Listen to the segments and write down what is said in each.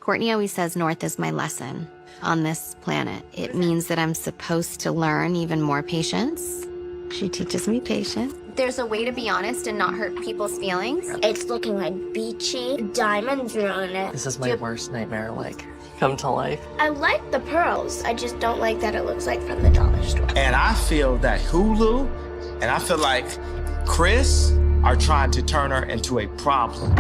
Courtney always says North is my lesson on this planet. It means that I'm supposed to learn even more patience. She teaches me patience. There's a way to be honest and not hurt people's feelings. It's looking like beachy. Diamonds ruin it. This is my worst nightmare, like, come to life. I like the pearls. I just don't like that it looks like from the dollar store. And I feel that Hulu and I feel like Chris are trying to turn her into a problem.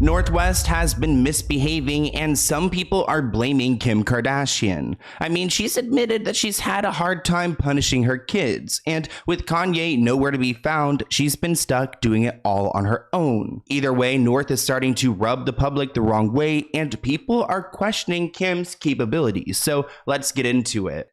North West has been misbehaving and some people are blaming Kim Kardashian. I mean, she's admitted that she's had a hard time punishing her kids, and with Kanye nowhere to be found, she's been stuck doing it all on her own. Either way, North is starting to rub the public the wrong way and people are questioning Kim's capabilities, so let's get into it.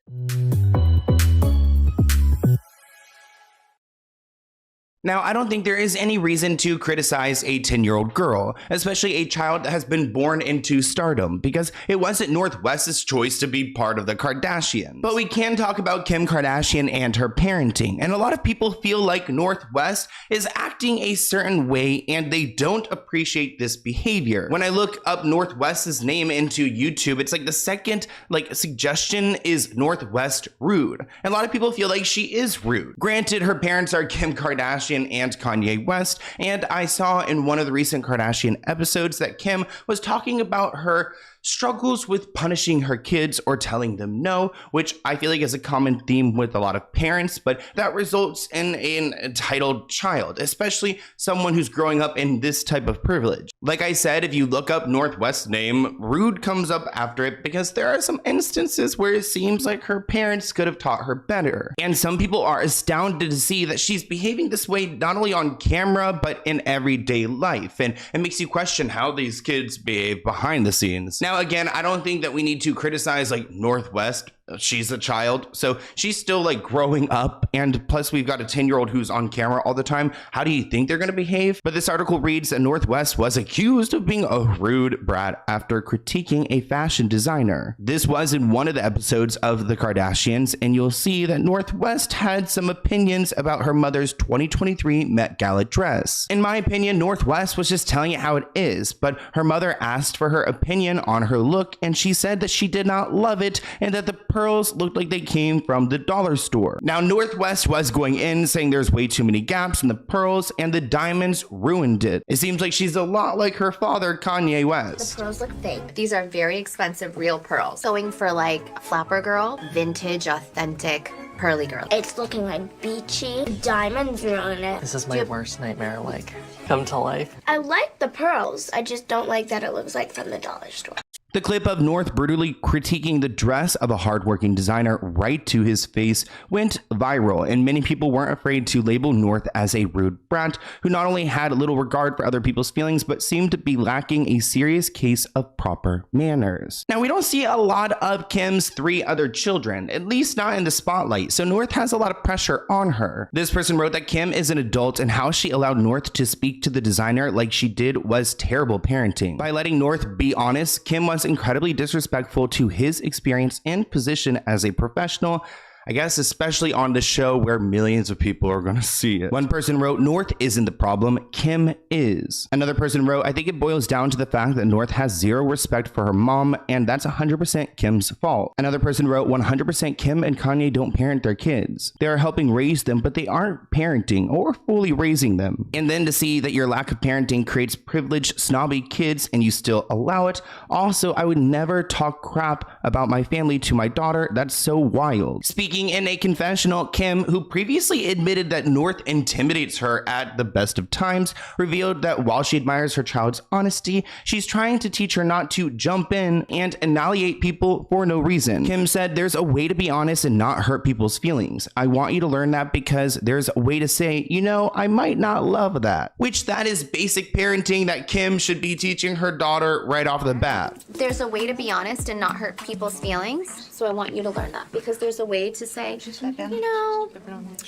Now, I don't think there is any reason to criticize a 10-year-old girl, especially a child that has been born into stardom, because it wasn't North West's choice to be part of the Kardashians. But we can talk about Kim Kardashian and her parenting, and a lot of people feel like North West is acting a certain way and they don't appreciate this behavior. When I look up North West's name into YouTube, it's like the second suggestion is North West rude. And a lot of people feel like she is rude. Granted, her parents are Kim Kardashian and Kanye West, and I saw in one of the recent Kardashian episodes that Kim was talking about her struggles with punishing her kids or telling them no, which I feel like is a common theme with a lot of parents, but that results in an entitled child, especially someone who's growing up in this type of privilege. Like I said, if you look up North West's name, rude comes up after it because there are some instances where it seems like her parents could have taught her better. And some people are astounded to see that she's behaving this way not only on camera, but in everyday life. And it makes you question how these kids behave behind the scenes. Now, again, I don't think that we need to criticize like North West. She's a child, so she's still like growing up, and plus we've got a 10-year-old who's on camera all the time. How do you think they're going to behave? But this article reads that North West was accused of being a rude brat after critiquing a fashion designer. This was in one of the episodes of The Kardashians, and you'll see that North West had some opinions about her mother's 2023 Met Gala dress. In my opinion, North West was just telling it how it is, but her mother asked for her opinion on her look, and she said that she did not love it and that the pearls looked like they came from the dollar store. Now, North West was going in saying there's way too many gaps in the pearls and the diamonds ruined it. It seems like she's a lot like her father, Kanye West. The pearls look fake. These are very expensive real pearls. Going for like Flapper Girl, vintage, authentic, pearly girl. It's looking like beachy. Diamonds ruin it. This is my worst nightmare, like, come to life. I like the pearls. I just don't like that it looks like from the dollar store. The clip of North brutally critiquing the dress of a hardworking designer right to his face went viral, and many people weren't afraid to label North as a rude brat who not only had little regard for other people's feelings, but seemed to be lacking a serious case of proper manners. Now, we don't see a lot of Kim's 3 other children, at least not in the spotlight, so North has a lot of pressure on her. This person wrote that Kim is an adult and how she allowed North to speak to the designer like she did was terrible parenting. By letting North be honest, Kim was incredibly disrespectful to his experience and position as a professional, I guess especially on the show where millions of people are going to see it. One person wrote, North isn't the problem, Kim is. Another person wrote, I think it boils down to the fact that North has zero respect for her mom, and that's 100% Kim's fault. Another person wrote, 100% Kim and Kanye don't parent their kids. They are helping raise them, but they aren't parenting or fully raising them. And then to see that your lack of parenting creates privileged, snobby kids and you still allow it. Also, I would never talk crap about my family to my daughter. That's so wild. Speaking in a confessional, Kim, who previously admitted that North intimidates her at the best of times, revealed that while she admires her child's honesty, she's trying to teach her not to jump in and annihilate people for no reason. Kim said, there's a way to be honest and not hurt people's feelings. I want you to learn that because there's a way to say, you know, I might not love that. Which that is basic parenting that Kim should be teaching her daughter right off the bat. There's a way to be honest and not hurt people's feelings. So I want you to learn that because there's a way to say, you know,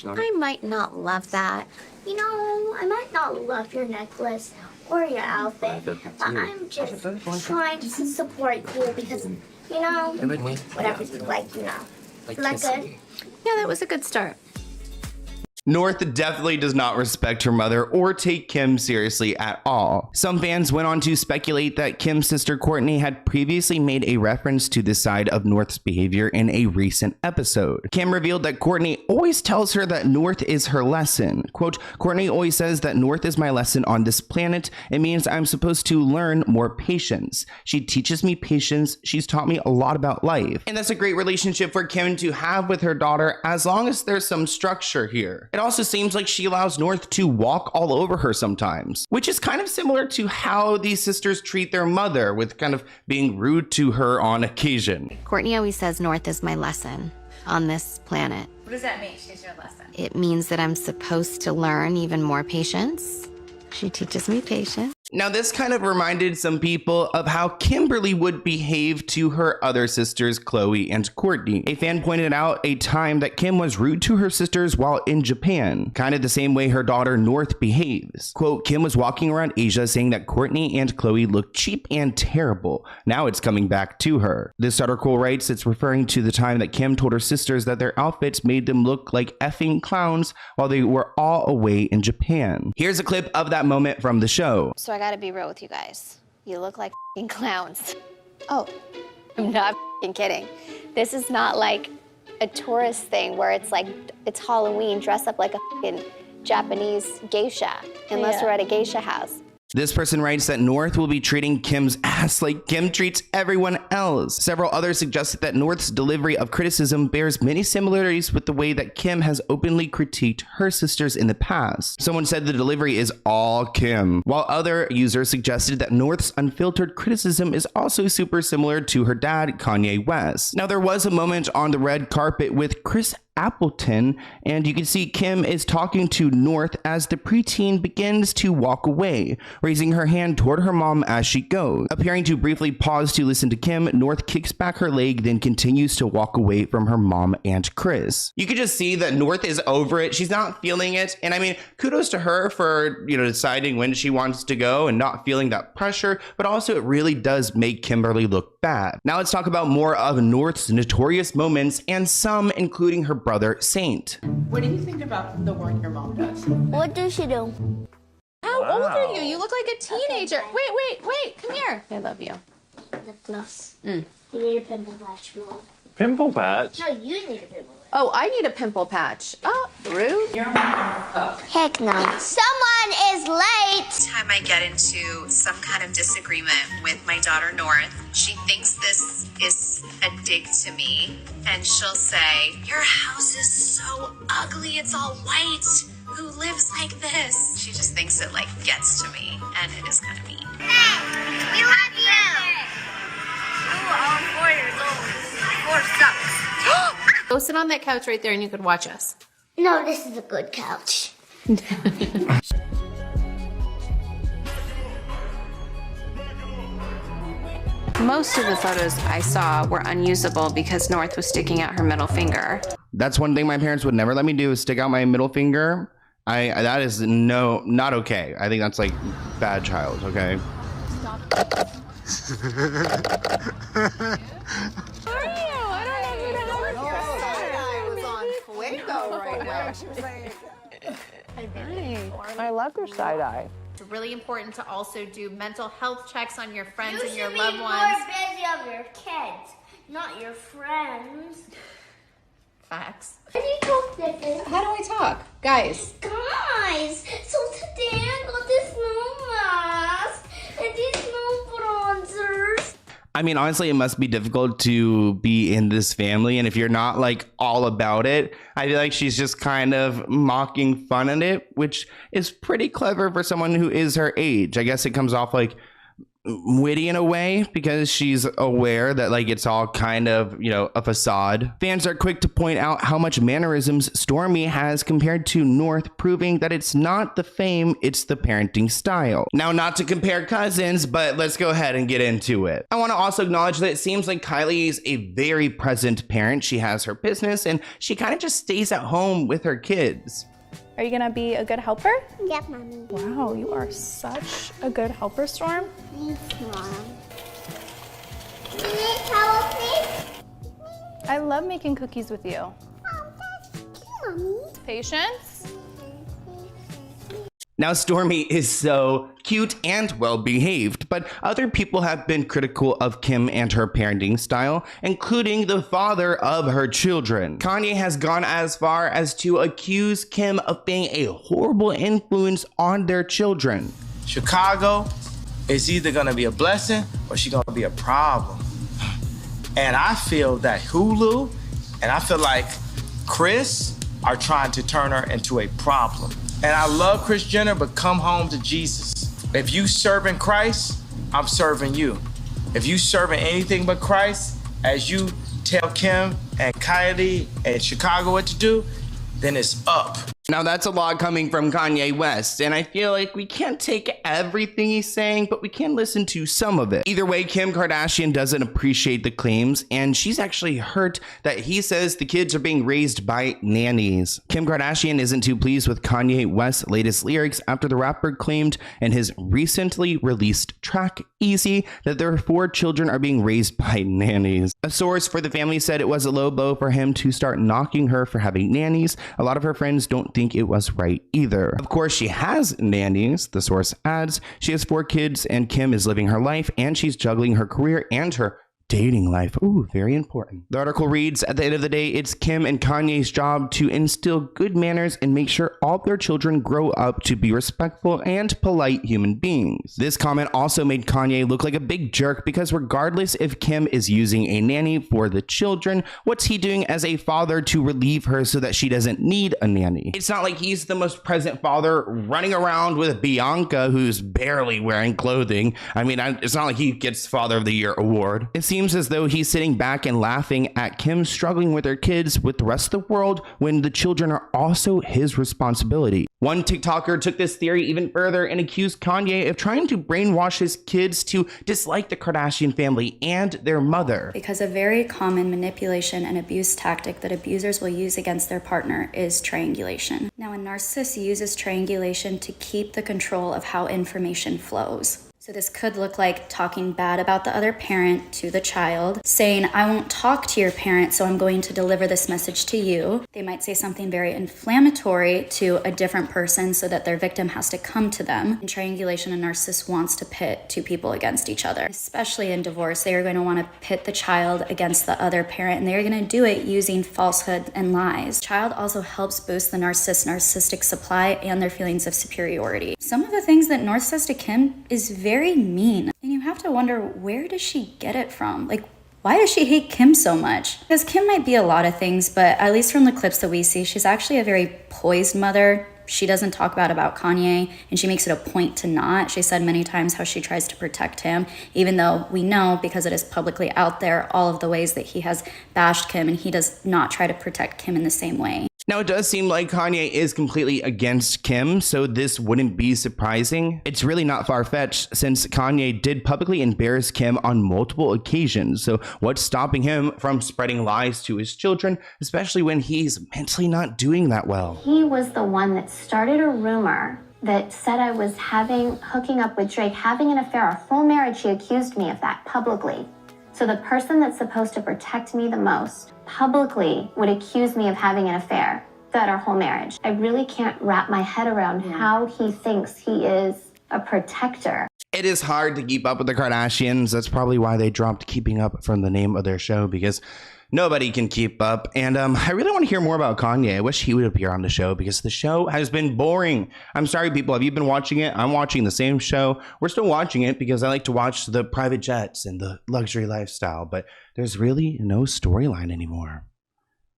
I might not love that. You know, I might not love your necklace or your outfit, but I'm just trying to support you because, you know, whatever you like, you know. Isn't that good? Yeah, that was a good start. North definitely does not respect her mother or take Kim seriously at all. Some fans went on to speculate that Kim's sister Courtney had previously made a reference to this side of North's behavior in a recent episode. Kim revealed that Courtney always tells her that North is her lesson. Quote, Courtney always says that North is my lesson on this planet. It means I'm supposed to learn more patience. She teaches me patience. She's taught me a lot about life. And that's a great relationship for Kim to have with her daughter as long as there's some structure here. It also seems like she allows North to walk all over her sometimes, which is kind of similar to how these sisters treat their mother, with kind of being rude to her on occasion. Courtney always says North is my lesson on this planet. What does that mean? She's your lesson. It means that I'm supposed to learn even more patience. She teaches me patience. Now, this kind of reminded some people of how Kimberly would behave to her other sisters, Chloe and Courtney. A fan pointed out a time that Kim was rude to her sisters while in Japan, kind of the same way her daughter North behaves. Quote, Kim was walking around Asia saying that Courtney and Chloe looked cheap and terrible. Now it's coming back to her. This article writes it's referring to the time that Kim told her sisters that their outfits made them look like effing clowns while they were all away in Japan. Here's a clip of that moment from the show. So I gotta be real with you guys. You look like f***ing clowns. Oh, I'm not f***ing kidding. This is not like a tourist thing where it's like, it's Halloween, dress up like a f***ing Japanese geisha, unless we're at a geisha house. This person writes that North will be treating Kim's ass like Kim treats everyone else. Several others suggested that North's delivery of criticism bears many similarities with the way that Kim has openly critiqued her sisters in the past. Someone said the delivery is all Kim, while other users suggested that North's unfiltered criticism is also super similar to her dad, Kanye West. Now, there was a moment on the red carpet with Chris Appleton, and you can see Kim is talking to North as the preteen begins to walk away, raising her hand toward her mom as she goes. Appearing to briefly pause to listen to Kim, North kicks back her leg, then continues to walk away from her mom and Chris. You can just see that North is over it. She's not feeling it. And I mean, kudos to her for, deciding when she wants to go and not feeling that pressure, but also it really does make Kimberly look bad. Now let's talk about more of North's notorious moments, and some including her brother Saint. What do you think about the work your mom does? What does she do? How old are you? You look like a teenager. Wait, come here. I love you. Lip gloss. You need a pimple patch, Mom. Pimple patch? No, you need a pimple patch. Oh, I need a pimple patch. Oh, rude. Heck no. Someone is late! Time I get into some kind of disagreement with my daughter North, she thinks this is a dig to me, and she'll say, your house is so ugly, it's all white. Who lives like this? She just thinks it gets to me, and it is kind of mean. We love you! You are 4 years old. 4 sucks. Go sit on that couch right there and you could watch us. No, this is a good couch. Most of the photos I saw were unusable because North was sticking out her middle finger. That's one thing my parents would never let me do, is stick out my middle finger. That is not okay. I think that's like bad child, okay? I love your side eye. It's really important to also do mental health checks on your friends and your You loved should be ones. more busy of your kids, not your friends. Facts. How do you talk different? How do I talk? Guys. Guys, so today I got this new mask and these new bronzers. I mean, honestly, it must be difficult to be in this family. And if you're not all about it, I feel like she's just kind of mocking fun at it, which is pretty clever for someone who is her age. I guess it comes off witty in a way because she's aware that it's all kind of a facade. Fans are quick to point out how much mannerisms Stormy has compared to North, proving that it's not the fame, it's the parenting style. Now, not to compare cousins, but let's go ahead and get into it. I want to also acknowledge that it seems like Kylie is a very present parent. She has her business and she kind of just stays at home with her kids. Are you gonna be a good helper? Yep, Mommy. Wow, you are such a good helper, Storm. Thanks, Mom. You need help, please? I love making cookies with you. Oh, that's cute, Mommy. Patience. Now, Stormy is so cute and well behaved, but other people have been critical of Kim and her parenting style, including the father of her children. Kanye has gone as far as to accuse Kim of being a horrible influence on their children. Chicago is either gonna be a blessing or she's gonna be a problem. And I feel that Hulu and I feel like Chris are trying to turn her into a problem. And I love Kris Jenner, but come home to Jesus. If you serving Christ, I'm serving you. If you serving anything but Christ, as you tell Kim and Kylie and Chicago what to do, then it's up. Now, that's a lot coming from Kanye West, and I feel like we can't take everything he's saying, but we can listen to some of it. Either way, Kim Kardashian doesn't appreciate the claims, and she's actually hurt that he says the kids are being raised by nannies. Kim Kardashian isn't too pleased with Kanye West's latest lyrics after the rapper claimed in his recently released track, Easy, that their 4 children are being raised by nannies. A source for the family said it was a low blow for him to start knocking her for having nannies. A lot of her friends don't think it was right either. Of course, she has nannies, the source adds. She has 4 kids and Kim is living her life and she's juggling her career and her dating life. Ooh, very important. The article reads, at the end of the day, it's Kim and Kanye's job to instill good manners and make sure all their children grow up to be respectful and polite human beings. This comment also made Kanye look like a big jerk because regardless if Kim is using a nanny for the children, what's he doing as a father to relieve her so that she doesn't need a nanny? It's not like he's the most present father running around with Bianca who's barely wearing clothing. I mean, it's not like he gets Father of the Year award. It seems as though he's sitting back and laughing at Kim struggling with her kids with the rest of the world when the children are also his responsibility. One TikToker took this theory even further and accused Kanye of trying to brainwash his kids to dislike the Kardashian family and their mother. Because a very common manipulation and abuse tactic that abusers will use against their partner is triangulation. Now, a narcissist uses triangulation to keep the control of how information flows. So this could look like talking bad about the other parent to the child, saying, I won't talk to your parent, so I'm going to deliver this message to you. They might say something very inflammatory to a different person so that their victim has to come to them. In triangulation, a narcissist wants to pit 2 people against each other. Especially in divorce, they are going to want to pit the child against the other parent, and they're going to do it using falsehood and lies. The child also helps boost the narcissist's narcissistic supply and their feelings of superiority. Some of the things that narcissistic Kim is very mean, and you have to wonder, where does she get it from? Like, why does she hate Kim so much? Because Kim might be a lot of things, but at least from the clips that we see, she's actually a very poised mother. She doesn't talk about Kanye, and she makes it a point to not. She said many times how she tries to protect him, even though we know, because it is publicly out there, all of the ways that he has bashed Kim, and he does not try to protect Kim in the same way. Now, it does seem like Kanye is completely against Kim, so this wouldn't be surprising. It's really not far-fetched since Kanye did publicly embarrass Kim on multiple occasions. So what's stopping him from spreading lies to his children, especially when he's mentally not doing that well? He was the one that started a rumor that said I was hooking up with Drake, having an affair, our whole marriage. She accused me of that publicly. So the person that's supposed to protect me the most publicly would accuse me of having an affair throughout our whole marriage. I really can't wrap my head around how he thinks he is a protector. It is hard to keep up with the Kardashians. That's probably why they dropped Keeping Up from the name of their show, because nobody can keep up. And I really want to hear more about Kanye. I wish he would appear on the show because the show has been boring. I'm sorry, people. Have you been watching it? I'm watching the same show. We're still watching it because I like to watch the private jets and the luxury lifestyle. But there's really no storyline anymore.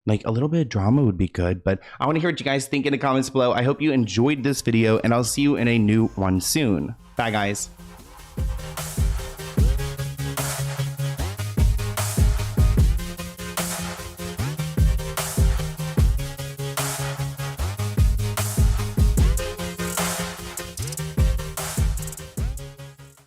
Like, a little bit of drama would be good. But I want to hear what you guys think in the comments below. I hope you enjoyed this video, and I'll see you in a new one soon. Bye, guys.